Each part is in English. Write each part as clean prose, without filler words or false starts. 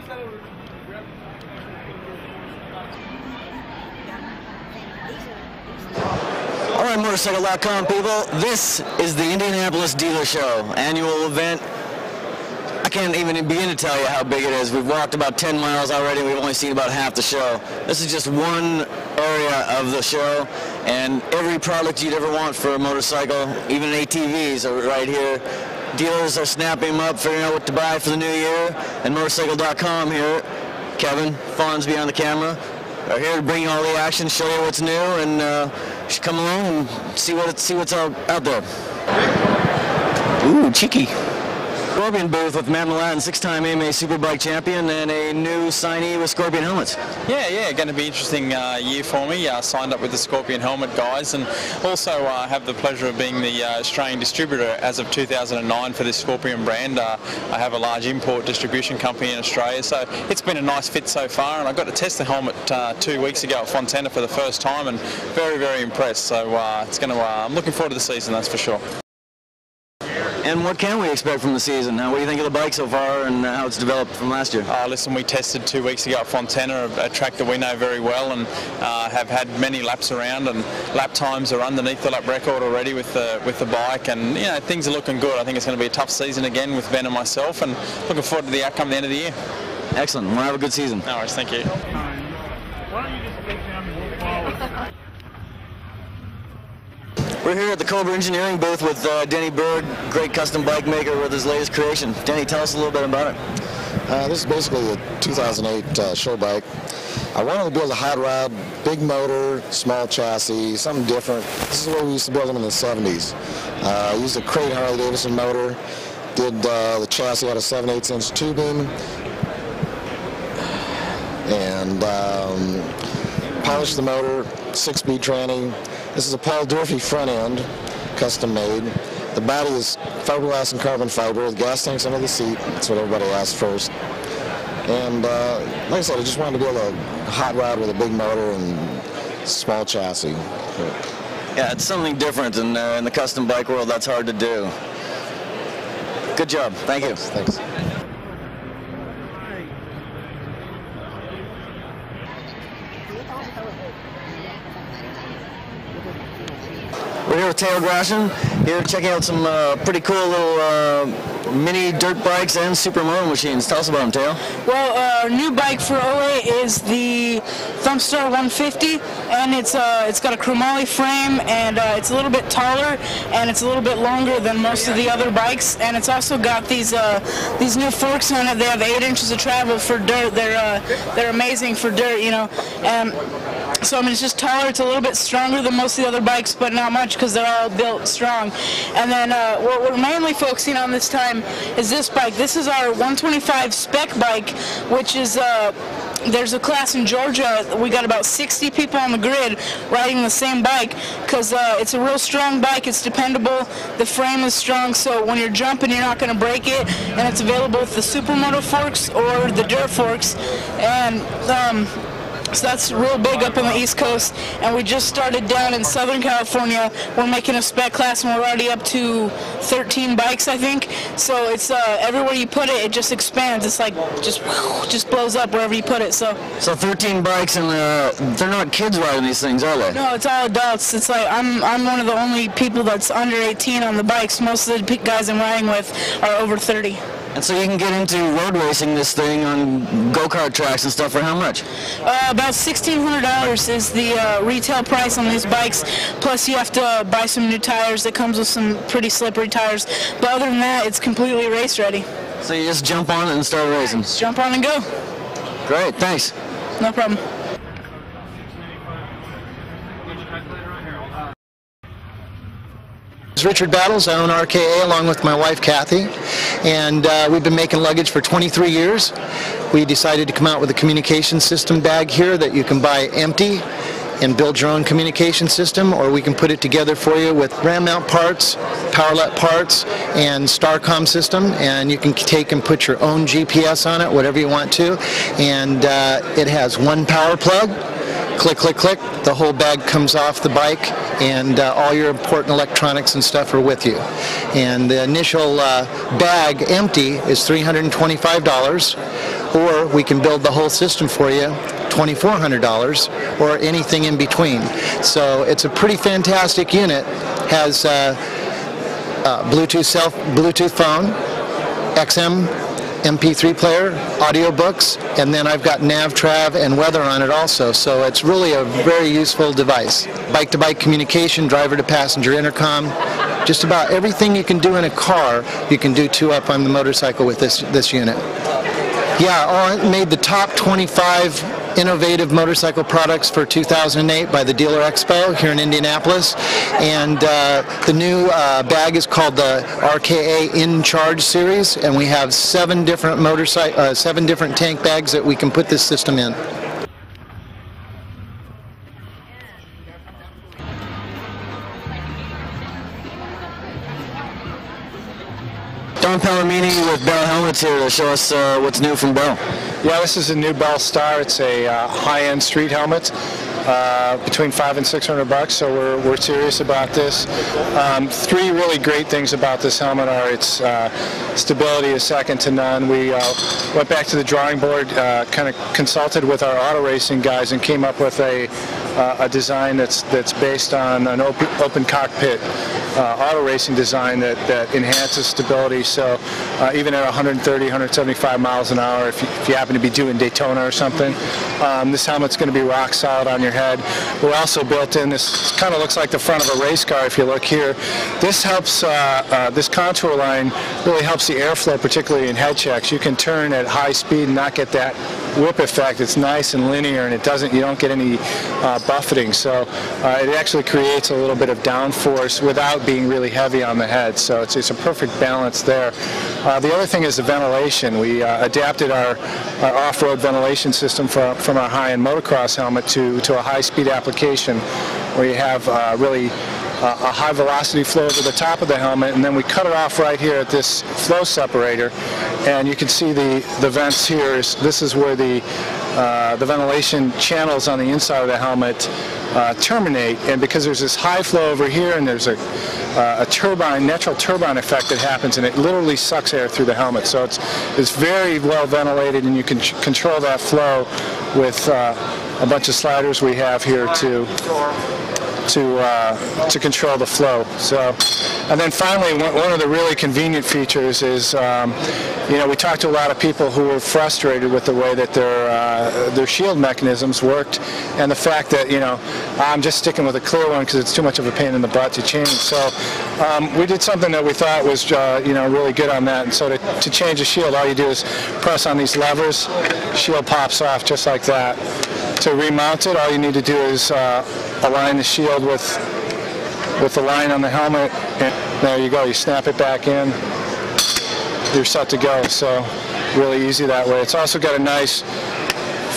All right, Motorcycle.com people, this is the Indianapolis Dealer Show, annual event. I can't even begin to tell you how big it is. We've walked about 10 miles already. We've only seen about half the show. This is just one area of the show, and every product you'd ever want for a motorcycle, even ATVs, are right here. Dealers are snapping them up, figuring out what to buy for the new year, and Motorcycle.com here, Kevin Fawn's behind the camera, are here to bring you all the action, show you what's new, and you should come along and see what's out there. Ooh, cheeky. Scorpion booth with Matt Milan, 6-time AMA Superbike champion, and a new signee with Scorpion helmets. Yeah, going to be an interesting year for me. Signed up with the Scorpion helmet guys, and also have the pleasure of being the Australian distributor as of 2009 for this Scorpion brand. I have a large import distribution company in Australia, so it's been a nice fit so far, and I got to test the helmet 2 weeks ago at Fontana for the first time, and very, very impressed. So I'm looking forward to the season, that's for sure. And what can we expect from the season? What do you think of the bike so far and how it's developed from last year? Listen, we tested 2 weeks ago at Fontana, a track that we know very well, and have had many laps around, and lap times are underneath the lap record already with the bike, and things are looking good. I think it's going to be a tough season again with Ben and myself, and looking forward to the outcome at the end of the year. Excellent. We'll have a good season. No worries, thank you. Why don't you just take down the wall? We're here at the Cobra Engineering booth with Denny Byrd, great custom bike maker with his latest creation. Denny, tell us a little bit about it. This is basically a 2008 show bike. I wanted to build a hot rod, big motor, small chassis, something different. This is the way we used to build them in the 70s. I used a crate Harley Davidson motor, did the chassis out of 7/8" tubing, and polished the motor, 6-speed tranny. This is a Paul Durfee front end, custom made. The body is fiberglass and carbon fiber. The gas tank's under the seat. That's what everybody asked first. And like I said, I just wanted to build a hot rod with a big motor and small chassis. Yeah, it's something different, and in the custom bike world, that's hard to do. Good job. Thank you. Thanks. We're here with Taylor Gratian, here checking out some pretty cool little mini dirt bikes and supermoto machines. Tell us about them, Taylor. Well, our new bike for 08 is the Thumpstar 150, and it's got a chromoly frame, and it's a little bit taller, and it's a little bit longer than most of the other bikes, and it's also got these new forks on it. They have 8 inches of travel for dirt. They're amazing for dirt, and so I mean it's just taller. It's a little bit stronger than most of the other bikes, but not much because they're all built strong. And then what we're mainly focusing on this time is this bike. This is our 125 spec bike, which is there's a class in Georgia. We got about 60 people on the grid riding the same bike because it's a real strong bike. It's dependable. The frame is strong, so when you're jumping, you're not going to break it. And it's available with the supermoto forks or the dirt forks. And so that's real big up on the East Coast, and we just started down in Southern California. We're making a spec class, and we're already up to 13 bikes, I think. So it's everywhere you put it, it just expands. It's like just blows up wherever you put it. So 13 bikes, and they're not kids riding these things, are they? No, it's all adults. It's like I'm one of the only people that's under 18 on the bikes. Most of the guys I'm riding with are over 30. And so you can get into road racing this thing on go-kart tracks and stuff for how much? About $1,600 is the retail price on these bikes, plus you have to buy some new tires. That comes with some pretty slippery tires. But other than that, it's completely race ready. So you just jump on it and start racing? Just jump on and go. Great, thanks. No problem. Richard Battles. I own RKA along with my wife Kathy, and we've been making luggage for 23 years. We decided to come out with a communication system bag here that you can buy empty and build your own communication system, or we can put it together for you with ram mount parts, powerlet parts, and Starcom system, and you can take and put your own GPS on it, whatever you want to. And it has one power plug. Click, click, click, the whole bag comes off the bike, and all your important electronics and stuff are with you. And the initial bag empty is $325. or we can build the whole system for you, $2,400, or anything in between. So it's a pretty fantastic unit. Has Bluetooth phone, XM, MP3 player, audiobooks, and then I've got nav, trav, and weather on it also. So it's really a very useful device. Bike-to-bike communication, driver-to-passenger intercom, just about everything you can do in a car, you can do two-up on the motorcycle with this unit. Yeah, it made the top 25 innovative motorcycle products for 2008 by the Dealer Expo here in Indianapolis, and the new bag is called the RKA In Charge series, and we have 7 different tank bags that we can put this system in. Don Palomini with Bell Helmets here to show us what's new from Bell. Yeah, this is a new Ballstar. It's a high-end street helmet, between $500 and $600. So we're serious about this. 3 really great things about this helmet are its stability is second to none. We went back to the drawing board, kind of consulted with our auto racing guys, and came up with a design that's based on an open cockpit auto racing design that enhances stability. So even at 130, 175 miles an hour, if you happen to be doing Daytona or something, this helmet's going to be rock solid on your head. We're also built in, this kind of looks like the front of a race car if you look here. This helps, this contour line really helps the airflow, particularly in head checks. You can turn at high speed and not get that whip effect. It's nice and linear, and you don't get any buffeting. So it actually creates a little bit of downforce without being really heavy on the head. So it's a perfect balance there. The other thing is the ventilation. We adapted our off-road ventilation system from our high-end motocross helmet to a high-speed application where you have really a high velocity flow to the top of the helmet, and then we cut it off right here at this flow separator, and you can see the vents here. This is where the ventilation channels on the inside of the helmet terminate, and because there's this high flow over here and there's a natural turbine effect that happens, and it literally sucks air through the helmet. So it's very well ventilated, and you can control that flow with a bunch of sliders we have here to control the flow. So, and then finally, one of the really convenient features is, we talked to a lot of people who were frustrated with the way that their shield mechanisms worked, and the fact that I'm just sticking with a clear one because it's too much of a pain in the butt to change. So we did something that we thought was really good on that. And so to change the shield, all you do is press on these levers, shield pops off just like that. To remount it, all you need to do is align the shield with the line on the helmet, and there you go. You snap it back in, you're set to go. So really easy that way. It's also got a nice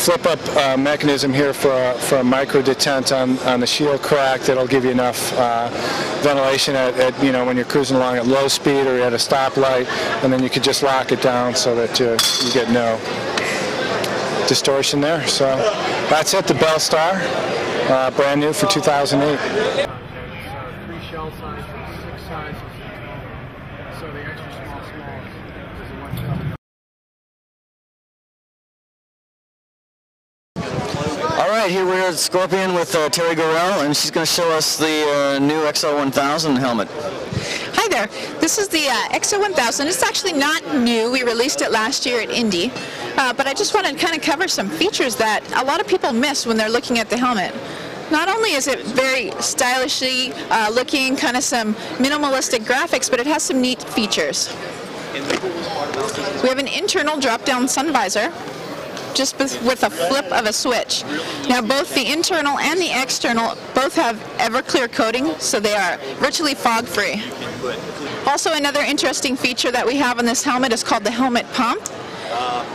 flip-up mechanism here for a micro detent on the shield crack that'll give you enough ventilation at when you're cruising along at low speed or at a stoplight, and then you could just lock it down so that you get no distortion there. So that's it, the Ballstar, brand new for 2008. 3 shell sizes, 6 sizes, so the extra small is a 1 shell. All right, here we're at Scorpion with Terry Gorell, and she's going to show us the new XO1000 helmet. Hi there. This is the XO1000. It's actually not new. We released it last year at Indy, but I just wanted to kind of cover some features that a lot of people miss when they're looking at the helmet. Not only is it very stylishly looking, kind of some minimalistic graphics, but it has some neat features. We have an internal drop-down sun visor, just with a flip of a switch. Now both the internal and the external both have Everclear coating, so they are virtually fog-free. Also, another interesting feature that we have on this helmet is called the helmet pump.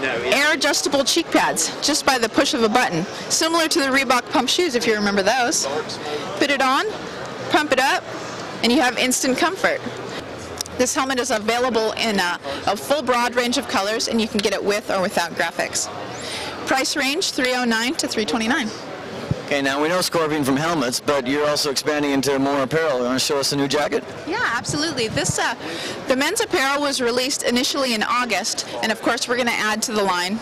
Air adjustable cheek pads, just by the push of a button, similar to the Reebok pump shoes if you remember those. Put it on, pump it up, and you have instant comfort. This helmet is available in a full broad range of colors, and you can get it with or without graphics. Price range $309 to $329. Okay, now we know Scorpion from helmets, but you're also expanding into more apparel. You want to show us a new jacket? Yeah, absolutely. This the men's apparel was released initially in August, and of course we're going to add to the line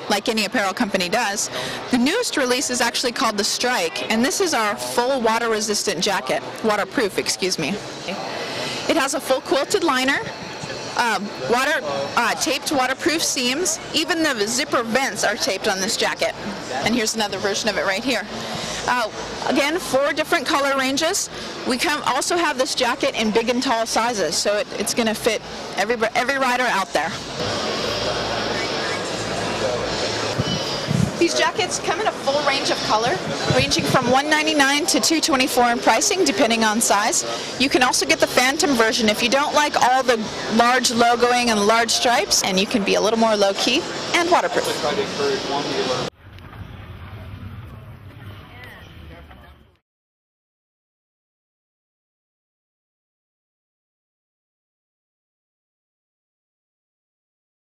like any apparel company does. The newest release is actually called the Strike, and this is our full water-resistant jacket, waterproof, excuse me. It has a full quilted liner, taped waterproof seams. Even the zipper vents are taped on this jacket. And here's another version of it right here. Again, 4 different color ranges. We also have this jacket in big and tall sizes, so it's going to fit every rider out there. These jackets come in a full range of color, ranging from $199 to $224 in pricing, depending on size. You can also get the Phantom version if you don't like all the large logoing and large stripes, and you can be a little more low-key and waterproof.